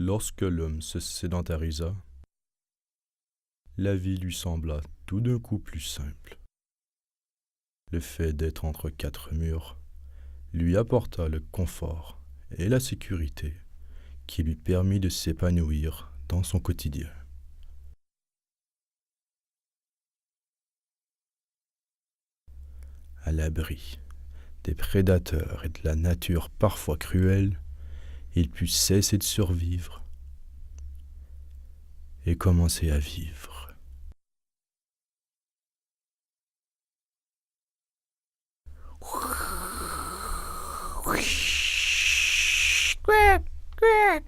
Lorsque l'homme se sédentarisa, la vie lui sembla tout d'un coup plus simple. Le fait d'être entre quatre murs lui apporta le confort et la sécurité qui lui permit de s'épanouir dans son quotidien. À l'abri des prédateurs et de la nature parfois cruelle, il put cesser de survivre et commencer à vivre. Quack, quack,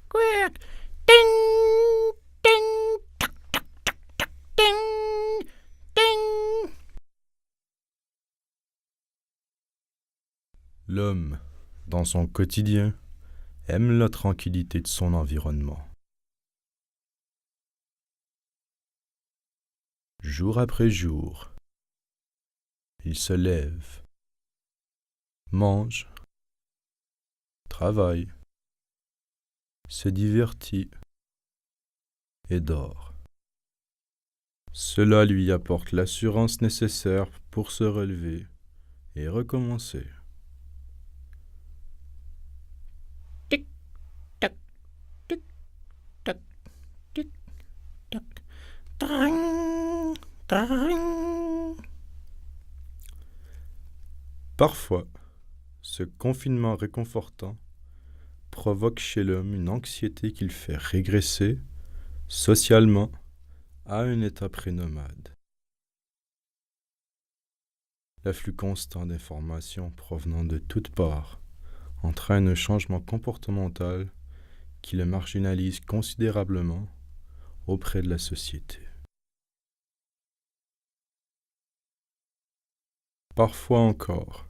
quack, ding, ding, toc, toc, toc, toc, ding, ding. L'homme, dans son quotidien, aime la tranquillité de son environnement. Jour après jour, il se lève, mange, travaille, se divertit et dort. Cela lui apporte l'assurance nécessaire pour se relever et recommencer. Tic, toc, tic, toc, tic, toc, tring, tring. Parfois, ce confinement réconfortant provoque chez l'homme une anxiété qui le fait régresser socialement à un état prénomade. L'afflux constant d'informations provenant de toutes parts entraîne un changement comportemental qui le marginalise considérablement auprès de la société. Parfois encore,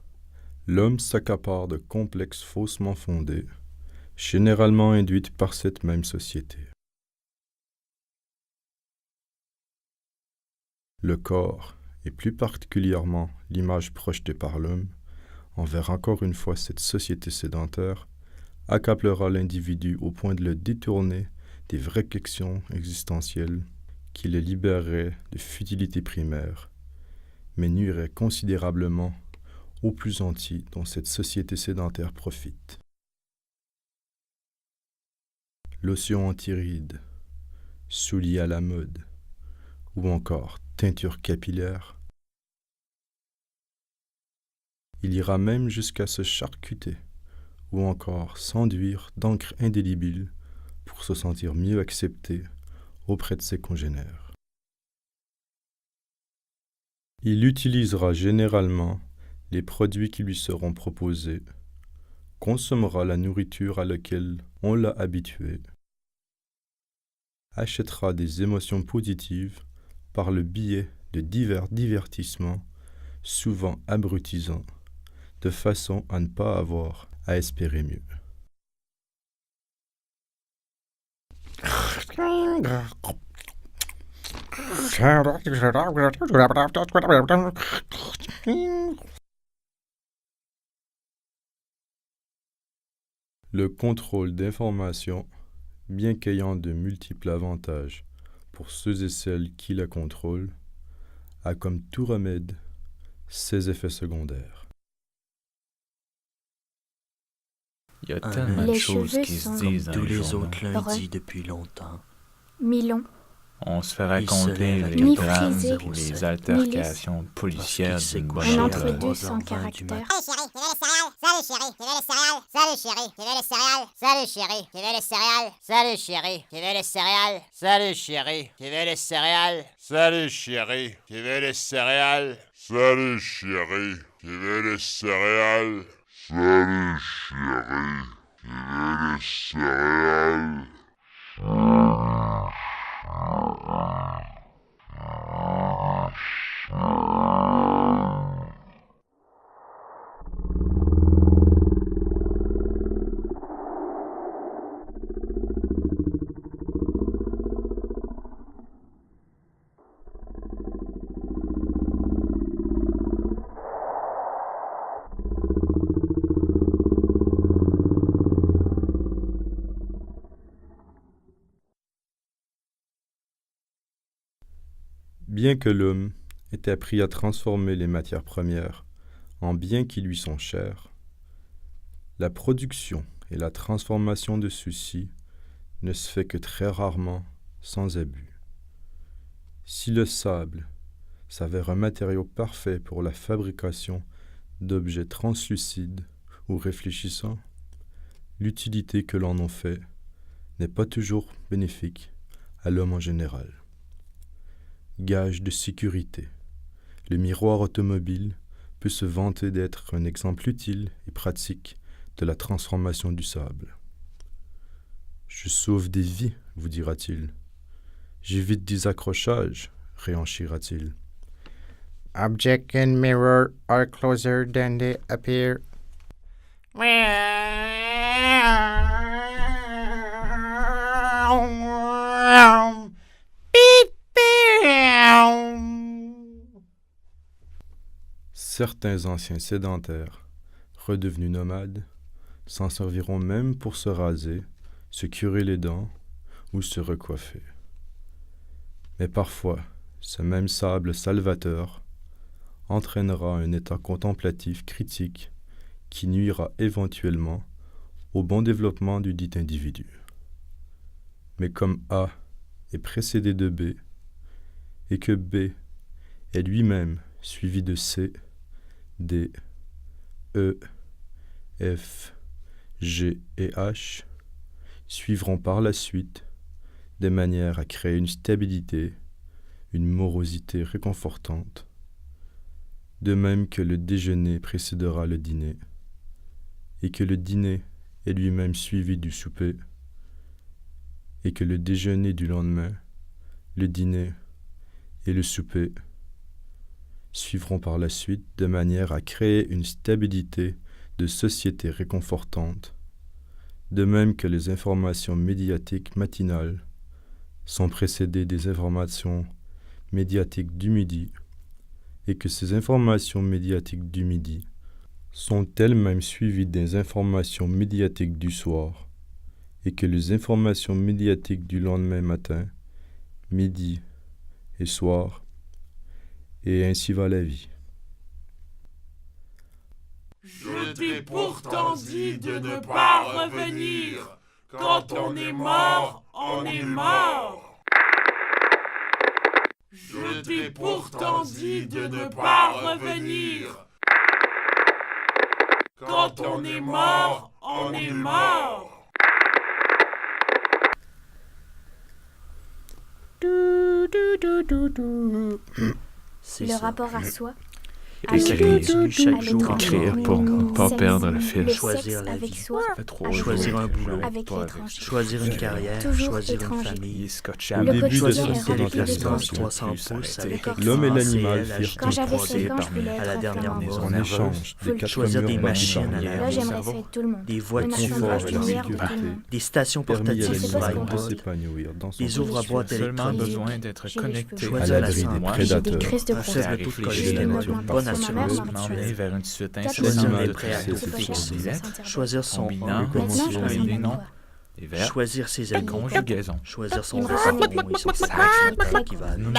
l'homme s'accapare de complexes faussement fondés, généralement induits par cette même société. Le corps, et plus particulièrement l'image projetée par l'homme, envers encore une fois cette société sédentaire, accablera l'individu au point de le détourner des vraies questions existentielles qui le libéreraient de futilités primaires, mais nuiraient considérablement aux plus entiers dont cette société sédentaire profite. Lotion anti-rides, souliers à la mode, ou encore teinture capillaire. Il ira même jusqu'à se charcuter, ou encore s'enduire d'encre indélébile pour se sentir mieux accepté auprès de ses congénères. Il utilisera généralement les produits qui lui seront proposés, consommera la nourriture à laquelle on l'a habitué, achètera des émotions positives par le biais de divers divertissements, souvent abrutisants, de façon à ne pas avoir à espérer mieux. Le contrôle d'information, bien qu'ayant de multiples avantages pour ceux et celles qui la contrôlent, a comme tout remède ses effets secondaires. Il y a tellement de Les choses cheveux qui se sont disent dans Tous les les journaux. autres lundis depuis longtemps. mi-long, On se fait Il se raconter lève à les drames mi-frisé, et les altercations policières Parce qu'il d'une s'est bonne couché un à heure. entre-deux 3 sans heures 20 du caractère. matin. Salut chérie, tu veux les céréales? Salut chérie, tu veux les céréales? Salut chérie, tu veux les céréales? Salut chérie, tu veux les céréales? Salut chérie, tu veux les céréales? Salut chérie, tu veux les céréales? Bien que l'homme ait appris à transformer les matières premières en biens qui lui sont chers, la production et la transformation de ceux-ci ne se fait que très rarement sans abus. Si le sable s'avère un matériau parfait pour la fabrication d'objets translucides ou réfléchissants, l'utilité que l'on en fait n'est pas toujours bénéfique à l'homme en général. Gage de sécurité, le miroir automobile peut se vanter d'être un exemple utile et pratique de la transformation du sable. Je sauve des vies, vous dira-t-il. J'évite des accrochages, réenchira-t-il. Objects in mirror are closer than they appear. Certains anciens sédentaires, redevenus nomades, s'en serviront même pour se raser, se curer les dents ou se recoiffer. Mais parfois, ce même sable salvateur entraînera un état contemplatif critique qui nuira éventuellement au bon développement du dit individu. Mais comme A est précédé de B, et que B est lui-même suivi de C, D, E, F, G et H, suivront par la suite de manière à créer une stabilité, une morosité réconfortante, de même que le déjeuner précédera le dîner, et que le dîner est lui-même suivi du souper, et que le déjeuner du lendemain, le dîner et le souper suivront par la suite de manière à créer une stabilité de société réconfortante, de même que les informations médiatiques matinales sont précédées des informations médiatiques du midi, et que ces informations médiatiques du midi sont elles-mêmes suivies des informations médiatiques du soir, et que les informations médiatiques du lendemain matin, midi et soir, et ainsi va la vie. Je t'ai pourtant dit de ne pas revenir. Quand on est mort, on est mort. Je t'ai pourtant dit de ne pas revenir. Quand on est mort, on est mort. C'est Le ça. rapport à soi, Et écrire chaque jour, écrire pour ne pas perdre le fil. le Choisir sexe la avec vie. soi, Ça fait 3 Choisir jours un que je boulot. joue avec pas l'étranger. Choisir une carrière, Toujours choisir une étranger. Il est famille. scotché. Au Le début de quotidien cette est rempli de sédentation, tâches. 300 pouces avec un l'homme et grand l'animal CL, firent Quand j'avais 5 ans, je parmi- voulais à la être dernière flamande. maison. en échange des Faut quatre choisir des murs machines bâtis à par l'air. Là, terre, j'aimerais ça être tout le monde. des Le voitures confort, avec je la suis meilleur que sécurité, tout le monde. des stations permis à portatives Je sais pas ce l'animal qu'on de mange. s'épanouir dans son des ouvres à boîte Seulement électriques, besoin d'être J'ai les connecté cheveux bleus. à Choisir l'abri la des santé. J'ai des prédateurs. crises de un prostate. faible taux de de la cholestérol, nature bonne parfaite. assurance Ma mère mutuelle, demander vers une suite Quatre choisir mois. des L'animal prêts à possède taux C'est pas ses cher, forces. c'est lettres, 60 €. choisir son combinant A, Comment Maintenant, se je fait ressens un même nom. quoi. Des verbes, choisir ses des amis, conjugaisons. choisir son Il me restaurant ressemble. et son C'est spectacle, très cool. Nous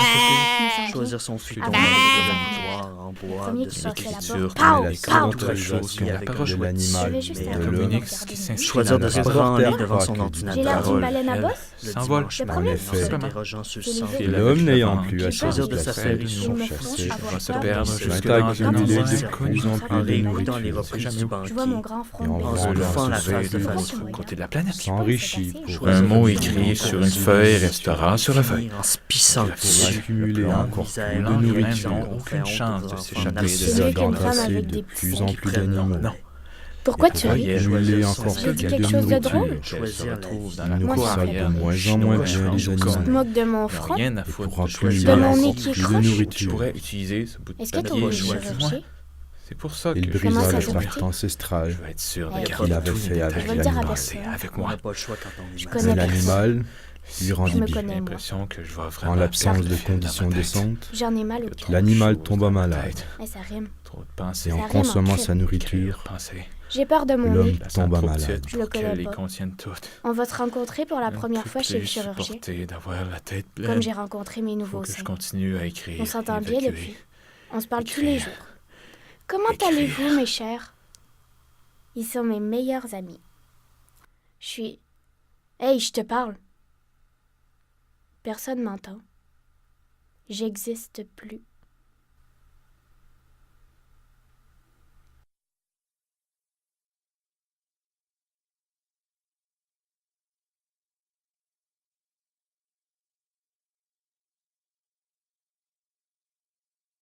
choisir son futon, Avant, en bois, premier de qui ce passe qui la est porte. dur, Pow, les pow. caractérisations avec la parole de un jouée. l'animal, Je vais juste mais arrêter de de l'homme, Communique regarder ce qui mes s'inscrit choisir dans de le se réseau. branler devant son J'ai J'ai ordinateur. l'air d'une Parole, baleine à elle, bosse. Le s'envole. dimanche Le matin, premier, en c'est s'interrogeant sur c'est son les Et autres. avec L'homme le n'ayant vent plus qui à choisir se de sa placer, faire sont une chassés. avoir va se peur. perdre C'est jusque Vingt dans accumulés un de endroit plus en en plus de réécoutant les nourriture, reprises jamais du où. Je vois mon banquier, grand front Et en de en roulant relevant la sur face de les famille. l'autre côté de la planète. s'enrichit pour Choisir Un mot de écrit finir sur en une se feuille finir restera sur la feuille. en se pissant Pour dessus. accumuler plan, encore plus misère, de les nourriture mêmes n'ont aucune chance de s'échapper C'est de mieux la qu'une femme d'entasser avec de des plus en petits plus secs. d'animaux. Non. Pourquoi Et tu pour ris? accumuler Choisir encore son J'ai plus dit de quelque chose de nourriture, drôle? Se Choisir retrouve la dans la il Moi, cour ça nourrira me de arrière. moins en moins bien les Tu te animaux. moques de mon Ils n'ont front? rien à Et foutre pour de accumuler De mon encore nez qui est plus de croche? Je nourriture, pourrais utiliser ce bout de Est-ce que t'as papier oublié de chez moi. chercher? C'est pour ça que il je Comment brisa ça le se pacte fait? ancestral je veux être sûr de Qu'il garder avait tous fait les avec détails Je vais le dire à l'animal. passés personne. avec On moi. n'a pas le choix quand on est Je malade. connais Mais l'animal lui Je rendit me bien. connais, J'ai moi. l'impression que je vais En vraiment l'absence perdre de le fil dans ma conditions tête. décentes, J'en ai mal au Il y a cœur. trop de l'animal choses tomba dans ma malade. tête. Mais ça rime. Trop de Et pensées. en Ça rime en consommant crime. sa Écrire, nourriture, penser. J'ai peur de mon L'homme nez. La tomba trop malade. petite Je le pour qu'elle connais les pas. contienne toutes. On va se rencontrer pour la Je ne première peux fois chez le plus chirurgien, supporter d'avoir la tête pleine. comme j'ai rencontré mes Faut nouveaux que je seins. continue à écrire. On s'entend et bien évacuer. depuis. On se parle tous les Écrire. jours. Comment Écrire. allez-vous, mes chers? Ils sont mes meilleurs amis. Je suis... Hey, je te parle. Personne m'entend. J'existe plus.